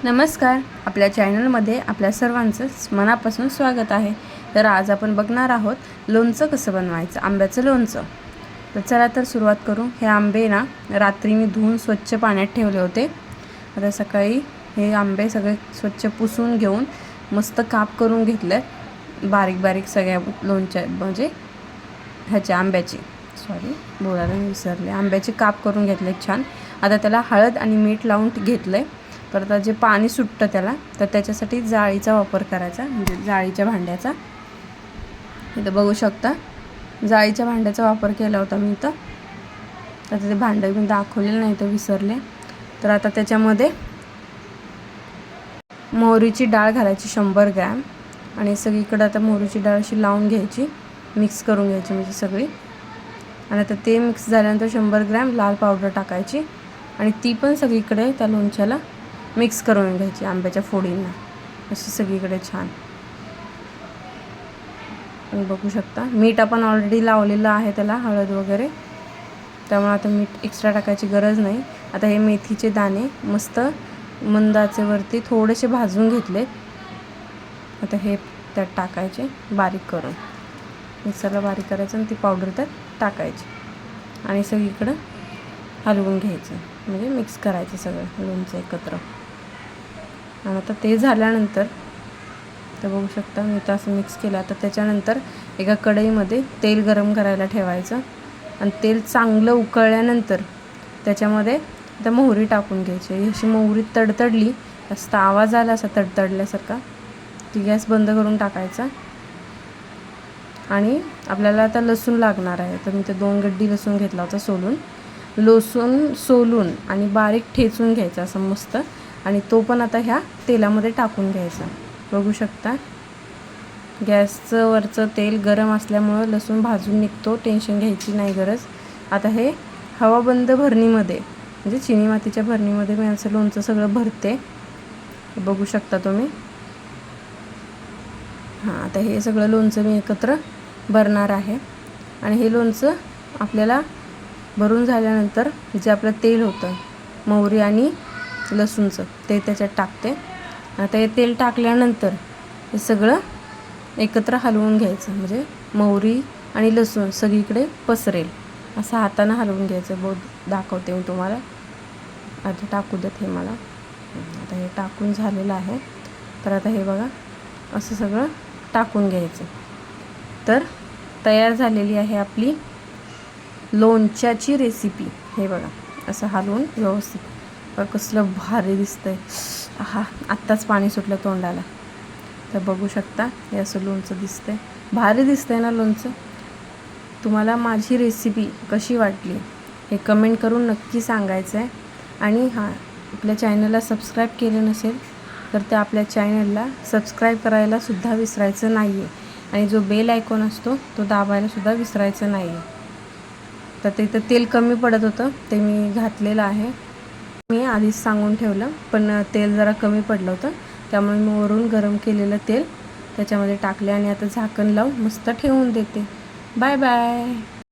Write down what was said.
नमस्कार. आपल्या चॅनलमध्ये आपल्या सर्वांचं मनापासून स्वागत आहे. तर आज आपण बघणार आहोत लोणचं कसं बनवायचं, आंब्याचं लोणचं. तर चला तर सुरुवात करू. हे आंबे ना रात्री मी धुवून स्वच्छ पाण्यात ठेवले होते. आता सकाळी हे आंबे सगळे स्वच्छ पुसून घेऊन मस्त काप करून घेतले. बारीक बारीक सगळ्या लोणच्या म्हणजे ह्याचे आंब्याचे बोलायला विसरले. आंब्याचे काप करून घेतले छान. आता त्याला हळद आणि मीठ लावून घेतलं. तर आता जे पाणी सुटतं त्याला, तर त्याच्यासाठी जाळीचा वापर करायचा, म्हणजे जाळीच्या भांड्याचा. इथं बघू शकता जाळीच्या भांड्याचा वापर केला होता मी इथं. आता ते भांडं मी दाखवलेलं नाही तर विसरले. तर आता त्याच्यामध्ये मोहरीची डाळ घालायची 100 ग्रॅम. आणि सगळीकडे आता मोहरीची डाळ अशी लावून घ्यायची, मिक्स करून घ्यायची म्हणजे सगळी. आणि आता ते मिक्स झाल्यानंतर 100 ग्रॅम लाल पावडर टाकायची आणि ती पण सगळीकडे त्या लोणच्याला मिक्स करून घ्यायची आंब्याच्या फोडींना अशी सगळीकडे छान. बघू शकता मीठ आपण ऑलरेडी लावलेलं आहे त्याला, हळद वगैरे, त्यामुळे आता मीठ एक्स्ट्रा टाकायची गरज नाही. आता हे मेथीचे दाणे मस्त मंद आचेवरती थोडेसे भाजून घेतले. आता हे त्यात टाकायचे बारीक करून, मिक्सरला बारीक करायचं आणि ती पावडर त्यात टाकायची आणि सगळीकडं हलवून घ्यायचं, म्हणजे मिक्स करायचं सगळं लोणचं एकत्र. आणि आता ते झाल्यानंतर तर बघू शकता मी तर असं मिक्स केलं. आता त्याच्यानंतर एका कढईमध्ये तेल गरम करायला ठेवायचं आणि तेल चांगलं उकळल्यानंतर त्याच्यामध्ये आता मोहरी टाकून घ्यायची. अशी मोहरी तडतडली, जास्त आवाज आला असा तडतडल्यासारखा, ती गॅस बंद करून टाकायचा. आणि आपल्याला आता लसूण लागणार आहे. तर मी ते 2 गड्डी लसूण घेतला होता सोलून. लसूण सोलून आणि बारीक ठेचून घ्यायचा असं मस्त, आणि तो पण आता ह्या तेलामध्ये टाकून घ्यायचा. बघू शकता गॅसचं वरचं तेल गरम असल्यामुळं लसूण भाजून निघतो, टेन्शन घ्यायची नाही गरज. आता हे हवाबंद भरणीमध्ये, म्हणजे चिनी मातीच्या भरणीमध्ये मी असं लोणचं सगळं भरते, बघू शकता तुम्ही. आता हे सगळं लोणचं मी एकत्र भरणार आहे. आणि हे लोणचं आपल्याला भरून झाल्यानंतर जे आपलं तेल होतं मोहरी आणि लसूणचं ते त्याच्यात टाकते. आता हे तेल टाकल्यानंतर हे सगळं एकत्र हलवून घ्यायचं, म्हणजे मोहरी आणि लसूण सगळीकडे पसरेल असं हातानं हलवून घ्यायचं. दाखवते मी तुम्हाला. आता टाकू देत हे मला. आता हे टाकून झालेलं आहे. तर आता हे बघा असं सगळं टाकून घ्यायचं. तर तयार झालेली आहे आपली लोणच्याची रेसिपी. हे बघा असं हलवून व्यवस्थित, कसलं भारी दिसतंय. आत्ताच पाणी सुटलं तोंडाला. तर बघू शकता हे असं लोणचं दिसतंय, भारी दिसतंय ना लोणचं. तुम्हाला माझी रेसिपी कशी वाटली हे कमेंट करून नक्की सांगायचं आहे. आणि आपल्या चॅनलला सबस्क्राईब केलं नसेल तर ते आपल्या चॅनलला सबस्क्राईब करायला सुद्धा विसरायचं नाही आहे. आणि जो बेल आयकॉन असतो तो दाबायला सुद्धा विसरायचं नाही आहे. तर तिथं तेल कमी पडत होतं ते मी घातलेलं आहे. मी आधीच सांगून ठेवलं, पण तेल जरा कमी पडलं होतं, त्यामुळे मी वरून गरम केलेलं तेल त्याच्यामध्ये टाकले आणि आता झाकण लावून मस्त ठेवून देते. Bye bye.